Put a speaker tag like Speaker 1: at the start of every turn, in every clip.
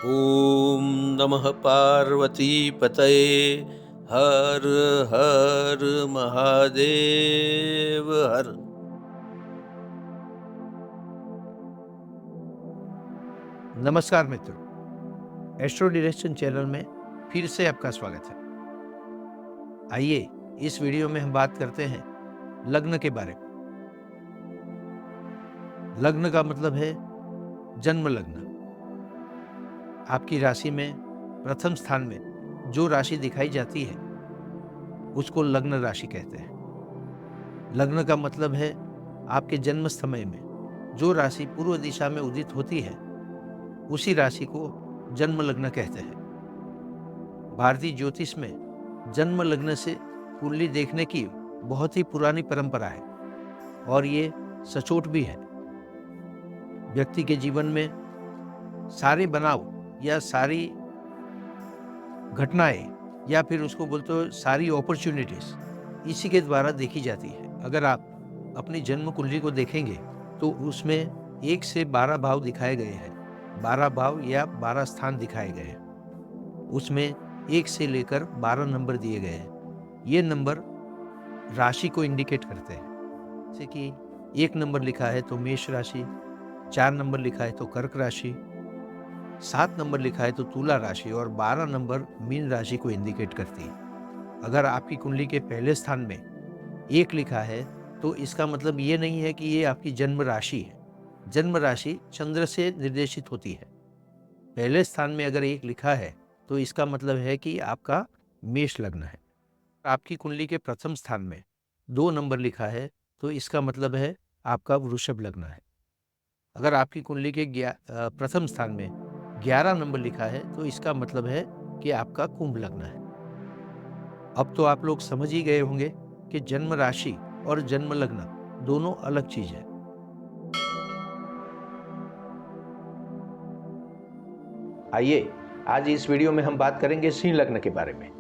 Speaker 1: ॐ नमः पार्वतीपतये हर हर महादेव हर।
Speaker 2: नमस्कार मित्रों, एस्ट्रो डिरेक्शन चैनल में फिर से आपका स्वागत है। आइए इस वीडियो में हम बात करते हैं लग्न के बारे में। लग्न का मतलब है जन्म लग्न। आपकी राशि में प्रथम स्थान में जो राशि दिखाई जाती है उसको लग्न राशि कहते हैं। लग्न का मतलब है आपके जन्म समय में जो राशि पूर्व दिशा में उदित होती है उसी राशि को जन्म लग्न कहते हैं। भारतीय ज्योतिष में जन्म लग्न से कुंडली देखने की बहुत ही पुरानी परंपरा है और ये सचोट भी है। व्यक्ति के जीवन में सारे बनाव या सारी घटनाएं या फिर उसको बोलते हो सारी अपॉर्चुनिटीज इसी के द्वारा देखी जाती है। अगर आप अपनी जन्म कुंडली को देखेंगे तो उसमें 1 से 12 भाव दिखाए गए हैं। 12 भाव या 12 स्थान दिखाए गए हैं। उसमें 1 से लेकर 12 नंबर दिए गए हैं। ये नंबर राशि को इंडिकेट करते हैं। जैसे कि 1 नंबर लिखा है तो मेष राशि, 4 नंबर लिखा है तो कर्क राशि, 7 नंबर लिखा है तो तुला राशि और 12 नंबर मीन राशि को इंडिकेट करती है। अगर आपकी कुंडली के पहले स्थान में 1 लिखा है तो इसका मतलब ये नहीं है कि ये आपकी जन्म राशि है। जन्म राशि चंद्र से निर्देशित होती है। पहले स्थान में अगर 1 लिखा है तो इसका मतलब है कि आपका मेष लग्न है। आपकी कुंडली के प्रथम स्थान में 2 नंबर लिखा है तो इसका मतलब है आपका वृषभ लग्न है। अगर आपकी कुंडली के प्रथम स्थान में 11 नंबर लिखा है तो इसका मतलब है कि आपका कुंभ लग्न है। अब तो आप लोग समझ ही गए होंगे कि जन्म राशि और जन्म लग्न दोनों अलग चीज है।
Speaker 3: आइए आज इस वीडियो में हम बात करेंगे सिंह लग्न के बारे में।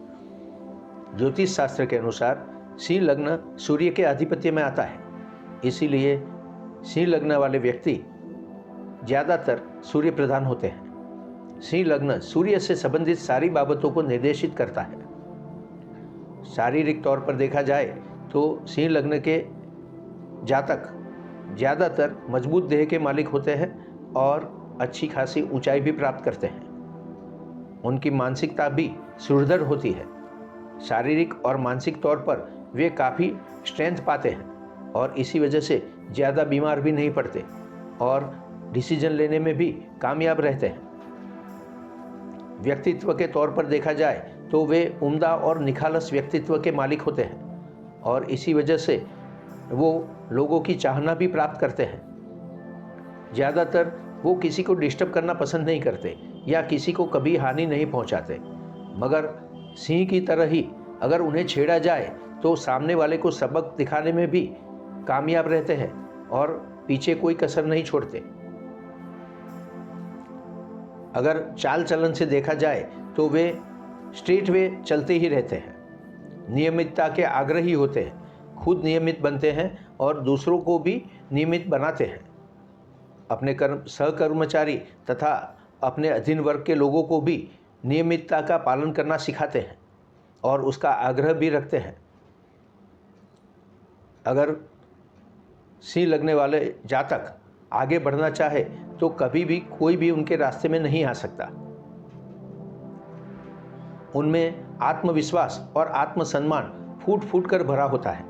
Speaker 3: ज्योतिष शास्त्र के अनुसार सिंह लग्न सूर्य के आधिपत्य में आता है, इसीलिए सिंह लग्न वाले व्यक्ति ज़्यादातर सूर्य प्रधान होते हैं। सिंह लग्न सूर्य से संबंधित सारी बाबतों को निर्देशित करता है। शारीरिक तौर पर देखा जाए तो सिंह लग्न के जातक ज़्यादातर मजबूत देह के मालिक होते हैं और अच्छी खासी ऊंचाई भी प्राप्त करते हैं। उनकी मानसिकता भी सुदृढ़ होती है। शारीरिक और मानसिक तौर पर वे काफ़ी स्ट्रेंथ पाते हैं और इसी वजह से ज़्यादा बीमार भी नहीं पड़ते और डिसीजन लेने में भी कामयाब रहते हैं। व्यक्तित्व के तौर पर देखा जाए तो वे उम्दा और निखालस व्यक्तित्व के मालिक होते हैं और इसी वजह से वो लोगों की चाहना भी प्राप्त करते हैं। ज़्यादातर वो किसी को डिस्टर्ब करना पसंद नहीं करते या किसी को कभी हानि नहीं पहुंचाते, मगर सिंह की तरह ही अगर उन्हें छेड़ा जाए तो सामने वाले को सबक दिखाने में भी कामयाब रहते हैं और पीछे कोई कसर नहीं छोड़ते। अगर चाल चलन से देखा जाए तो वे स्ट्रेट वे चलते ही रहते हैं। नियमितता के आग्रही होते हैं, खुद नियमित बनते हैं और दूसरों को भी नियमित बनाते हैं। अपने सहकर्मचारी तथा अपने अधीन वर्ग के लोगों को भी नियमितता का पालन करना सिखाते हैं और उसका आग्रह भी रखते हैं। अगर सिंह लगने वाले जातक आगे बढ़ना चाहे तो कभी भी कोई भी उनके रास्ते में नहीं आ सकता। उनमें आत्मविश्वास और आत्मसम्मान फूट फूट कर भरा होता है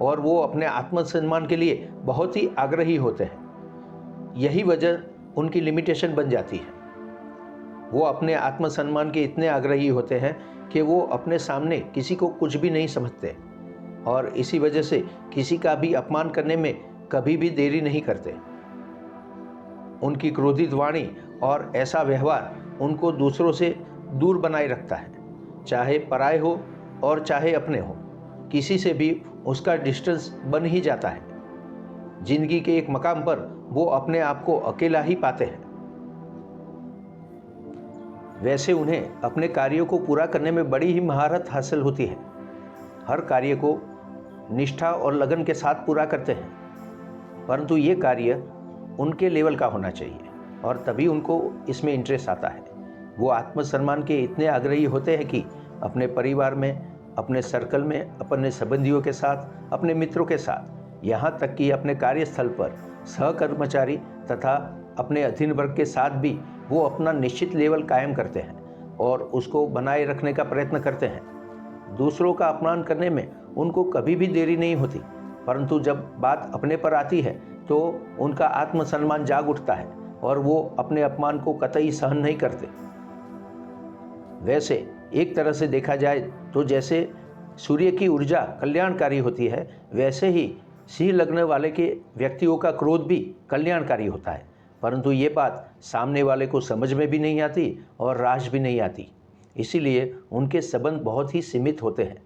Speaker 3: और वो अपने आत्मसम्मान के लिए बहुत ही आग्रही होते हैं। यही वजह उनकी लिमिटेशन बन जाती है। वो अपने आत्मसम्मान के इतने आग्रही होते हैं कि वो अपने सामने किसी को कुछ भी नहीं समझते और इसी वजह से किसी का भी अपमान करने में कभी भी देरी नहीं करते। उनकी क्रोधित वाणी और ऐसा व्यवहार उनको दूसरों से दूर बनाए रखता है, चाहे पराये हो और चाहे अपने हो, किसी से भी उसका डिस्टेंस बन ही जाता है। जिंदगी के एक मकाम पर वो अपने आप को अकेला ही पाते हैं। वैसे उन्हें अपने कार्यों को पूरा करने में बड़ी ही महारत हासिल होती है। हर कार्य को निष्ठा और लगन के साथ पूरा करते हैं, परंतु ये कार्य उनके लेवल का होना चाहिए और तभी उनको इसमें इंटरेस्ट आता है। वो आत्मसम्मान के इतने आग्रही होते हैं कि अपने परिवार में, अपने सर्कल में, अपने संबंधियों के साथ, अपने मित्रों के साथ, यहाँ तक कि अपने कार्यस्थल पर सहकर्मचारी तथा अपने अधीन वर्ग के साथ भी वो अपना निश्चित लेवल कायम करते हैं और उसको बनाए रखने का प्रयत्न करते हैं। दूसरों का अपमान करने में उनको कभी भी देरी नहीं होती, परंतु जब बात अपने पर आती है तो उनका आत्मसम्मान जाग उठता है और वो अपने अपमान को कतई सहन नहीं करते। वैसे एक तरह से देखा जाए तो जैसे सूर्य की ऊर्जा कल्याणकारी होती है, वैसे ही सिंह लग्न वाले के व्यक्तियों का क्रोध भी कल्याणकारी होता है, परंतु ये बात सामने वाले को समझ में भी नहीं आती और रास भी नहीं आती, इसीलिए उनके संबंध बहुत ही सीमित होते हैं।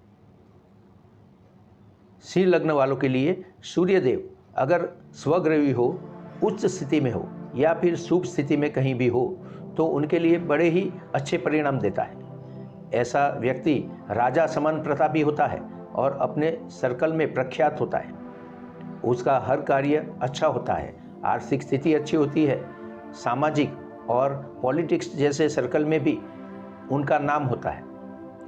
Speaker 3: सिंह लग्न वालों के लिए सूर्यदेव अगर स्वग्रही हो, उच्च स्थिति में हो या फिर शुभ स्थिति में कहीं भी हो तो उनके लिए बड़े ही अच्छे परिणाम देता है। ऐसा व्यक्ति राजा समान प्रतापी होता है और अपने सर्कल में प्रख्यात होता है। उसका हर कार्य अच्छा होता है, आर्थिक स्थिति अच्छी होती है, सामाजिक और पॉलिटिक्स जैसे सर्कल में भी उनका नाम होता है।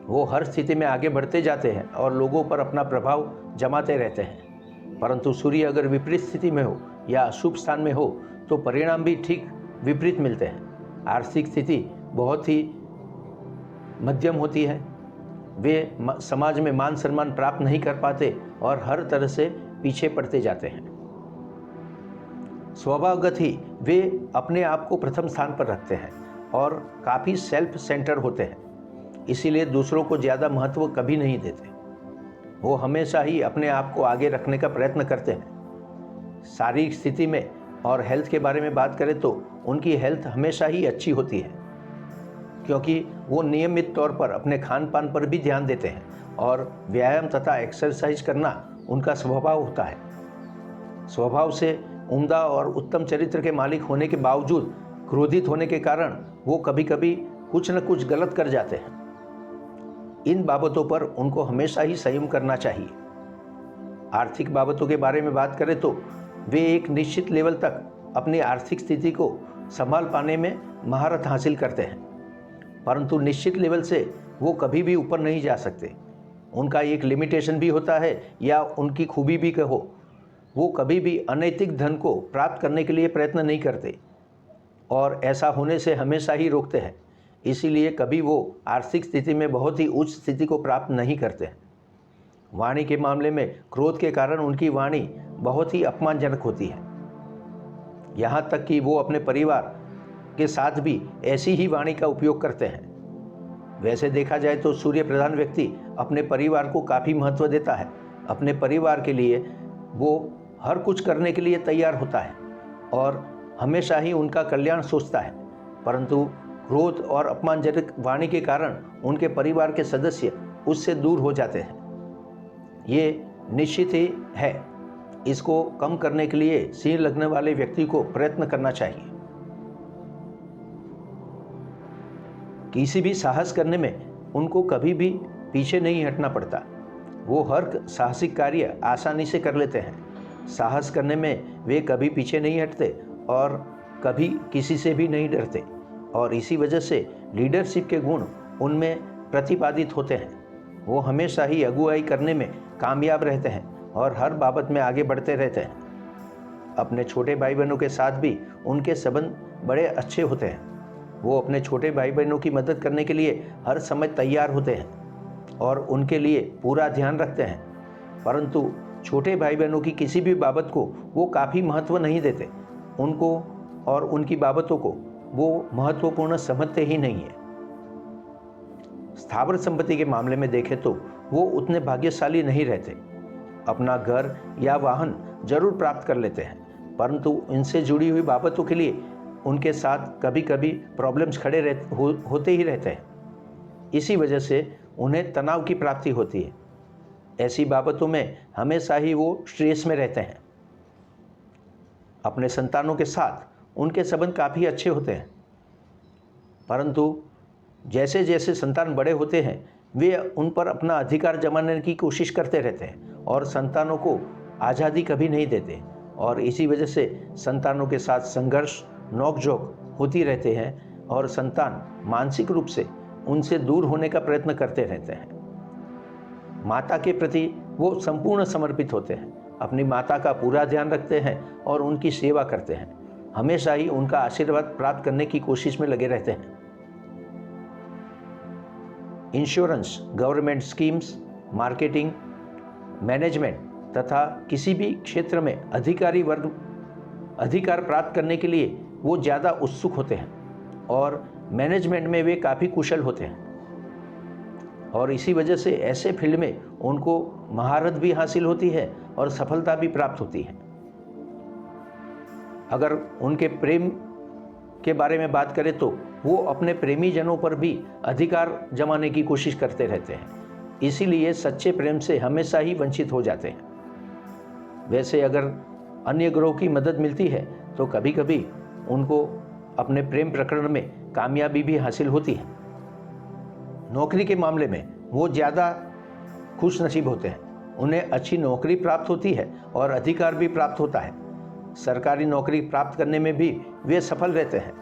Speaker 3: वो हर स्थिति में आगे बढ़ते जाते हैं और लोगों पर अपना प्रभाव जमाते रहते हैं। परंतु सूर्य अगर विपरीत स्थिति में हो या अशुभ स्थान में हो तो परिणाम भी ठीक विपरीत मिलते हैं। आर्थिक स्थिति बहुत ही मध्यम होती है, वे समाज में मान सम्मान प्राप्त नहीं कर पाते और हर तरह से पीछे पड़ते जाते हैं। स्वभावगत ही वे अपने आप को प्रथम स्थान पर रखते हैं और काफ़ी सेल्फ सेंटर होते हैं, इसीलिए दूसरों को ज़्यादा महत्व कभी नहीं देते। वो हमेशा ही अपने आप को आगे रखने का प्रयत्न करते हैं। शारीरिक स्थिति में और हेल्थ के बारे में बात करें तो उनकी हेल्थ हमेशा ही अच्छी होती है, क्योंकि वो नियमित तौर पर अपने खान पान पर भी ध्यान देते हैं और व्यायाम तथा एक्सरसाइज करना उनका स्वभाव होता है। स्वभाव से उम्दा और उत्तम चरित्र के मालिक होने के बावजूद क्रोधित होने के कारण वो कभी कभी कुछ न कुछ गलत कर जाते हैं। इन बाबतों पर उनको हमेशा ही संयम करना चाहिए। आर्थिक बाबतों के बारे में बात करें तो वे एक निश्चित लेवल तक अपनी आर्थिक स्थिति को संभाल पाने में महारत हासिल करते हैं, परंतु निश्चित लेवल से वो कभी भी ऊपर नहीं जा सकते। उनका एक लिमिटेशन भी होता है या उनकी खूबी भी कहो, वो कभी भी अनैतिक धन को प्राप्त करने के लिए प्रयत्न नहीं करते और ऐसा होने से हमेशा ही रोकते हैं। इसीलिए कभी वो आर्थिक स्थिति में बहुत ही उच्च स्थिति को प्राप्त नहीं करते हैं। वाणी के मामले में क्रोध के कारण उनकी वाणी बहुत ही अपमानजनक होती है, यहाँ तक कि वो अपने परिवार के साथ भी ऐसी ही वाणी का उपयोग करते हैं। वैसे देखा जाए तो सूर्य प्रधान व्यक्ति अपने परिवार को काफ़ी महत्व देता है। अपने परिवार के लिए वो हर कुछ करने के लिए तैयार होता है और हमेशा ही उनका कल्याण सोचता है, परंतु क्रोध और अपमानजनक वाणी के कारण उनके परिवार के सदस्य उससे दूर हो जाते हैं। ये निश्चित ही है। इसको कम करने के लिए सिंह लग्न वाले व्यक्ति को प्रयत्न करना चाहिए। किसी भी साहस करने में उनको कभी भी पीछे नहीं हटना पड़ता। वो हर साहसिक कार्य आसानी से कर लेते हैं। साहस करने में वे कभी पीछे नहीं हटते और कभी किसी से भी नहीं डरते और इसी वजह से लीडरशिप के गुण उनमें प्रतिपादित होते हैं। वो हमेशा ही अगुवाई करने में कामयाब रहते हैं और हर बाबत में आगे बढ़ते रहते हैं। अपने छोटे भाई बहनों के साथ भी उनके संबंध बड़े अच्छे होते हैं। वो अपने छोटे भाई बहनों की मदद करने के लिए हर समय तैयार होते हैं और उनके लिए पूरा ध्यान रखते हैं, परंतु छोटे भाई बहनों की किसी भी बाबत को वो काफ़ी महत्व नहीं देते। उनको और उनकी बाबतों को वो महत्वपूर्ण समझते ही नहीं है। स्थावर संपत्ति के मामले में देखें तो वो उतने भाग्यशाली नहीं रहते। अपना घर या वाहन जरूर प्राप्त कर लेते हैं, परंतु इनसे जुड़ी हुई बाबतों के लिए उनके साथ कभी कभी प्रॉब्लम्स खड़े होते ही रहते हैं। इसी वजह से उन्हें तनाव की प्राप्ति होती है। ऐसी बाबतों में हमेशा ही वो स्ट्रेस में रहते हैं। अपने संतानों के साथ उनके संबंध काफ़ी अच्छे होते हैं, परंतु जैसे जैसे संतान बड़े होते हैं वे उन पर अपना अधिकार जमाने की कोशिश करते रहते हैं और संतानों को आज़ादी कभी नहीं देते और इसी वजह से संतानों के साथ संघर्ष नोकझोंक होती रहते हैं। और संतान मानसिक रूप से उनसे दूर होने का प्रयत्न करते रहते हैं। माता के प्रति वो संपूर्ण समर्पित होते हैं, अपनी माता का पूरा ध्यान रखते हैं और उनकी सेवा करते हैं, हमेशा ही उनका आशीर्वाद प्राप्त करने की कोशिश में लगे रहते हैं। Insurance, government schemes, marketing, management तथा किसी भी क्षेत्र में अधिकारी वर्ग अधिकार प्राप्त करने के लिए वो ज़्यादा उत्सुक होते हैं और मैनेजमेंट में वे काफ़ी कुशल होते हैं और इसी वजह से ऐसे फील्ड में उनको महारत भी हासिल होती है और सफलता भी प्राप्त होती है। अगर उनके प्रेम के बारे में बात करें तो वो अपने प्रेमी जनों पर भी अधिकार जमाने की कोशिश करते रहते हैं, इसीलिए सच्चे प्रेम से हमेशा ही वंचित हो जाते हैं। वैसे अगर अन्य ग्रहों की मदद मिलती है तो कभी कभी उनको अपने प्रेम प्रकरण में कामयाबी भी हासिल होती है। नौकरी के मामले में वो ज़्यादा खुश नसीब होते हैं, उन्हें अच्छी नौकरी प्राप्त होती है और अधिकार भी प्राप्त होता है। सरकारी नौकरी प्राप्त करने में भी वे सफल रहते हैं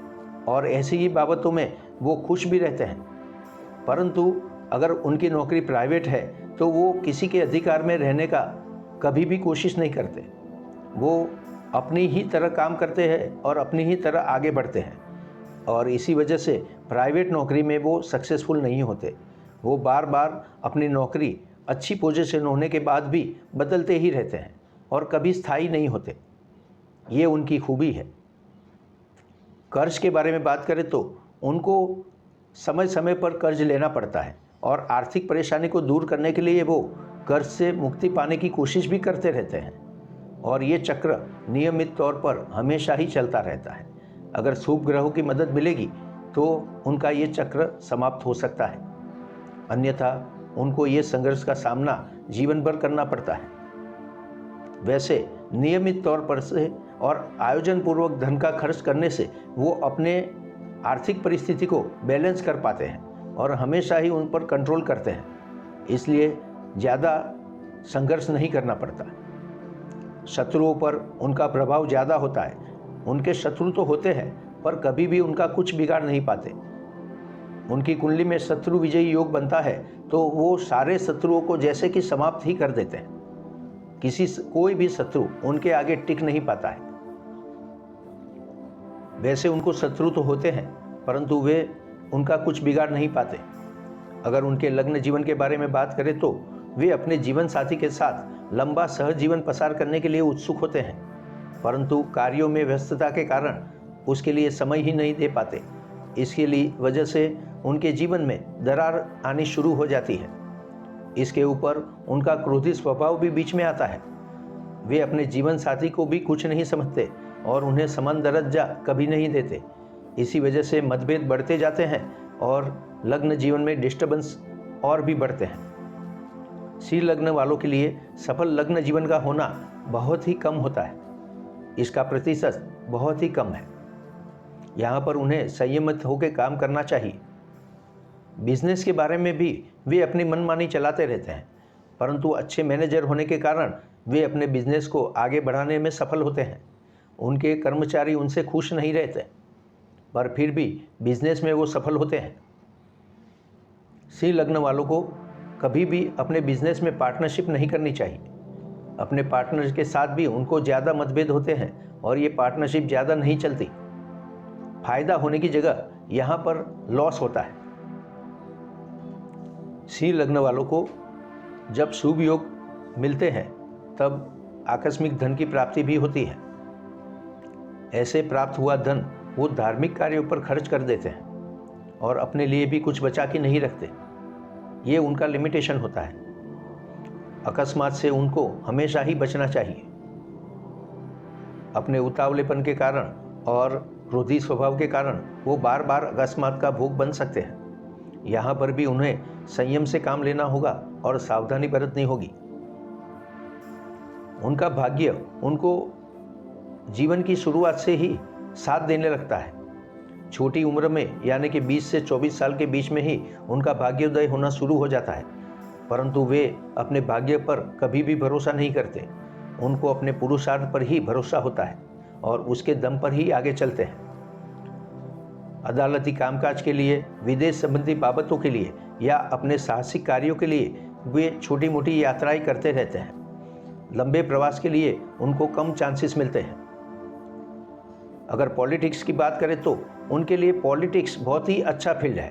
Speaker 3: और ऐसी ही बाबतों में वो खुश भी रहते हैं। परंतु अगर उनकी नौकरी प्राइवेट है तो वो किसी के अधिकार में रहने का कभी भी कोशिश नहीं करते, वो अपनी ही तरह काम करते हैं और अपनी ही तरह आगे बढ़ते हैं और इसी वजह से प्राइवेट नौकरी में वो सक्सेसफुल नहीं होते। वो बार बार अपनी नौकरी अच्छी पोजीशन होने के बाद भी बदलते ही रहते हैं और कभी स्थायी नहीं होते, ये उनकी खूबी है। कर्ज के बारे में बात करें तो उनको समय समय पर कर्ज लेना पड़ता है और आर्थिक परेशानी को दूर करने के लिए वो कर्ज से मुक्ति पाने की कोशिश भी करते रहते हैं और ये चक्र नियमित तौर पर हमेशा ही चलता रहता है। अगर शुभ ग्रहों की मदद मिलेगी तो उनका ये चक्र समाप्त हो सकता है, अन्यथा उनको ये संघर्ष का सामना जीवन भर करना पड़ता है। वैसे नियमित तौर पर से और आयोजन पूर्वक धन का खर्च करने से वो अपने आर्थिक परिस्थिति को बैलेंस कर पाते हैं और हमेशा ही उन पर कंट्रोल करते हैं, इसलिए ज़्यादा संघर्ष नहीं करना पड़ता। शत्रुओं पर उनका प्रभाव ज़्यादा होता है, उनके शत्रु तो होते हैं पर कभी भी उनका कुछ बिगाड़ नहीं पाते। उनकी कुंडली में शत्रु विजयी योग बनता है तो वो सारे शत्रुओं को जैसे कि समाप्त ही कर देते हैं, कोई भी शत्रु उनके आगे टिक नहीं पाता है। वैसे उनको शत्रु तो होते हैं परंतु वे उनका कुछ बिगाड़ नहीं पाते। अगर उनके लग्न जीवन के बारे में बात करें तो वे अपने जीवन साथी के साथ लंबा सह जीवन पसार करने के लिए उत्सुक होते हैं, परंतु कार्यों में व्यस्तता के कारण उसके लिए समय ही नहीं दे पाते। इसके लिए वजह से उनके जीवन में दरार आनी शुरू हो जाती है। इसके ऊपर उनका क्रोधी स्वभाव भी बीच में आता है। वे अपने जीवन साथी को भी कुछ नहीं समझते और उन्हें समान दर्जा कभी नहीं देते। इसी वजह से मतभेद बढ़ते जाते हैं और लग्न जीवन में डिस्टर्बेंस और भी बढ़ते हैं। सी लग्न वालों के लिए सफल लग्न जीवन का होना बहुत ही कम होता है, इसका प्रतिशत बहुत ही कम है। यहाँ पर उन्हें संयमित होकर काम करना चाहिए। बिजनेस के बारे में भी वे अपनी मनमानी चलाते रहते हैं, परंतु अच्छे मैनेजर होने के कारण वे अपने बिजनेस को आगे बढ़ाने में सफल होते हैं। उनके कर्मचारी उनसे खुश नहीं रहते, पर फिर भी बिजनेस में वो सफल होते हैं। सी लग्न वालों को कभी भी अपने बिजनेस में पार्टनरशिप नहीं करनी चाहिए। अपने पार्टनर के साथ भी उनको ज़्यादा मतभेद होते हैं और ये पार्टनरशिप ज़्यादा नहीं चलती। फायदा होने की जगह यहाँ पर लॉस होता है। सी लग्न वालों को जब शुभ योग मिलते हैं तब आकस्मिक धन की प्राप्ति भी होती है। ऐसे प्राप्त हुआ धन वो धार्मिक कार्यों पर खर्च कर देते हैं और अपने लिए भी कुछ बचा के नहीं रखते। ये उनका लिमिटेशन होता है। अकस्मात से उनको हमेशा ही बचना चाहिए। अपने उतावलेपन के कारण और क्रोधी स्वभाव के कारण वो बार बार अकस्मात का भोग बन सकते हैं। यहाँ पर भी उन्हें संयम से काम लेना होगा और सावधानी बरतनी होगी। उनका भाग्य उनको जीवन की शुरुआत से ही साथ देने लगता है। छोटी उम्र में यानी कि 20 से 24 साल के बीच में ही उनका भाग्योदय होना शुरू हो जाता है, परंतु वे अपने भाग्य पर कभी भी भरोसा नहीं करते। उनको अपने पुरुषार्थ पर ही भरोसा होता है और उसके दम पर ही आगे चलते हैं। अदालती कामकाज के लिए, विदेश संबंधी बाबतों के लिए या अपने साहसिक कार्यों के लिए वे छोटी मोटी यात्राएं करते रहते हैं। लंबे प्रवास के लिए उनको कम चांसेस मिलते हैं। अगर पॉलिटिक्स की बात करें तो उनके लिए पॉलिटिक्स बहुत ही अच्छा फील्ड है।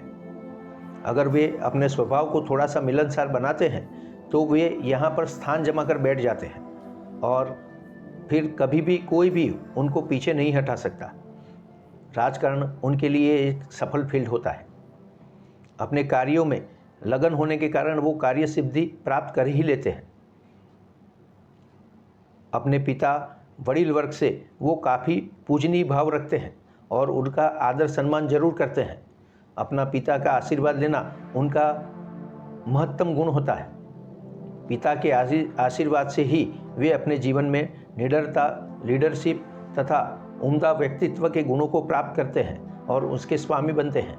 Speaker 3: अगर वे अपने स्वभाव को थोड़ा सा मिलनसार बनाते हैं तो वे यहाँ पर स्थान जमा कर बैठ जाते हैं और फिर कभी भी कोई भी उनको पीछे नहीं हटा सकता। राजकारण उनके लिए एक सफल फील्ड होता है। अपने कार्यों में लगन होने के कारण वो कार्य सिद्धि प्राप्त कर ही लेते हैं। अपने पिता वडील वर्ग से वो काफ़ी पूजनीय भाव रखते हैं और उनका आदर सम्मान जरूर करते हैं। अपना पिता का आशीर्वाद लेना उनका महत्तम गुण होता है। पिता के आशीर्वाद से ही वे अपने जीवन में निडरता, लीडरशिप तथा उम्दा व्यक्तित्व के गुणों को प्राप्त करते हैं और उसके स्वामी बनते हैं।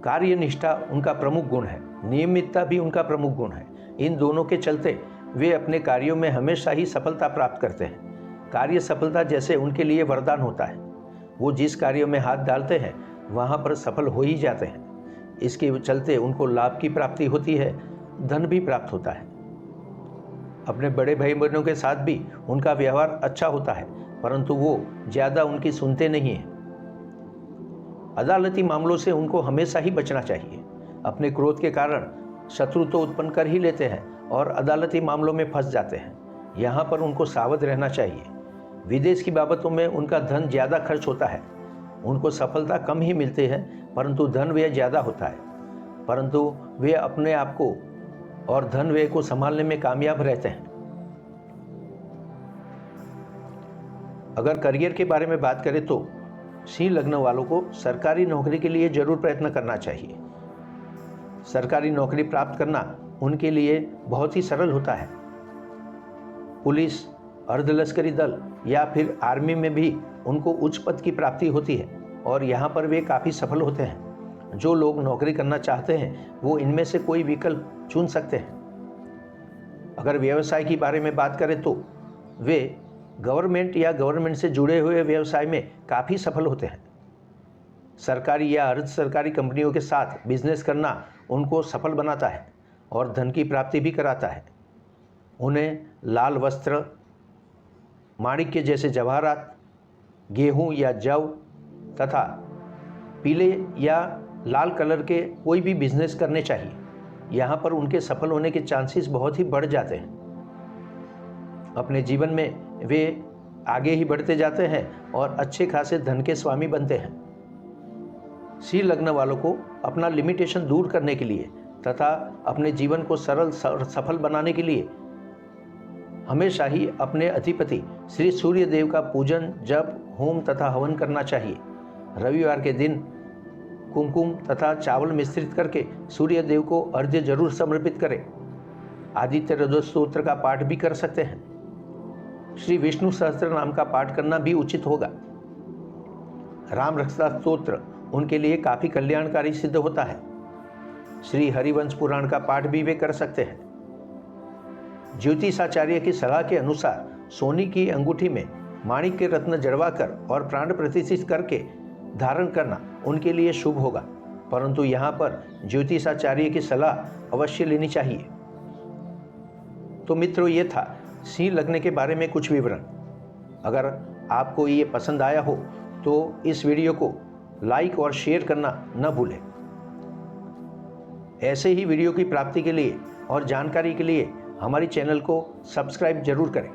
Speaker 3: कार्यनिष्ठा उनका प्रमुख गुण है, नियमितता भी उनका प्रमुख गुण है। इन दोनों के चलते वे अपने कार्यों में हमेशा ही सफलता प्राप्त करते हैं। कार्य सफलता जैसे उनके लिए वरदान होता है। वो जिस कार्यों में हाथ डालते हैं वहाँ पर सफल हो ही जाते हैं। इसके चलते उनको लाभ की प्राप्ति होती है, धन भी प्राप्त होता है। अपने बड़े भाई बहनों के साथ भी उनका व्यवहार अच्छा होता है, परंतु वो ज़्यादा उनकी सुनते नहीं हैं। अदालती मामलों से उनको हमेशा ही बचना चाहिए। अपने क्रोध के कारण शत्रु तो उत्पन्न कर ही लेते हैं और अदालती मामलों में फंस जाते हैं। यहाँ पर उनको सावध रहना चाहिए। विदेश की बाबतों में उनका धन ज़्यादा खर्च होता है। उनको सफलता कम ही मिलती है, परंतु धन व्यय ज़्यादा होता है। परंतु वे अपने आप को और धन व्यय को संभालने में कामयाब रहते हैं। अगर करियर के बारे में बात करें तो सिंह लग्न वालों को सरकारी नौकरी के लिए जरूर प्रयत्न करना चाहिए। सरकारी नौकरी प्राप्त करना उनके लिए बहुत ही सरल होता है। पुलिस, अर्धलश्करी दल या फिर आर्मी में भी उनको उच्च पद की प्राप्ति होती है और यहाँ पर वे काफ़ी सफल होते हैं। जो लोग नौकरी करना चाहते हैं वो इनमें से कोई विकल्प चुन सकते हैं। अगर व्यवसाय की बारे में बात करें तो वे गवर्नमेंट या गवर्नमेंट से जुड़े हुए व्यवसाय में काफ़ी सफल होते हैं। सरकारी या अर्ध सरकारी कंपनियों के साथ बिजनेस करना उनको सफल बनाता है और धन की प्राप्ति भी कराता है। उन्हें लाल वस्त्र, माणिक्य जैसे जवाहरात, गेहूं या जव तथा पीले या लाल कलर के कोई भी बिजनेस करने चाहिए। यहाँ पर उनके सफल होने के चांसेस बहुत ही बढ़ जाते हैं। अपने जीवन में वे आगे ही बढ़ते जाते हैं और अच्छे खासे धन के स्वामी बनते हैं। सिंह लग्न वालों को अपना लिमिटेशन दूर करने के लिए तथा अपने जीवन को सरल सफल बनाने के लिए हमेशा ही अपने अधिपति श्री सूर्य देव का पूजन, जप, होम तथा हवन करना चाहिए। रविवार के दिन कुमकुम तथा चावल मिश्रित करके सूर्य देव को अर्घ्य जरूर समर्पित करें। आदित्य हृदय स्तोत्र का पाठ भी कर सकते हैं। श्री विष्णु सहस्त्र नाम का पाठ करना भी उचित होगा। राम रक्षा स्तोत्र उनके लिए काफी कल्याणकारी सिद्ध होता है। श्री हरिवंश पुराण का पाठ भी वे कर सकते हैं। ज्योतिषाचार्य की सलाह के अनुसार सोने की अंगूठी में माणिक के रत्न जड़वाकर और प्राण प्रतिष्ठित करके धारण करना उनके लिए शुभ होगा, परंतु यहाँ पर ज्योतिषाचार्य की सलाह अवश्य लेनी चाहिए। तो मित्रों, ये था सिंह लग्न के बारे में कुछ विवरण। अगर आपको ये पसंद आया हो तो इस वीडियो को लाइक और शेयर करना न भूलें। ऐसे ही वीडियो की प्राप्ति के लिए और जानकारी के लिए हमारी चैनल को सब्सक्राइब जरूर करें।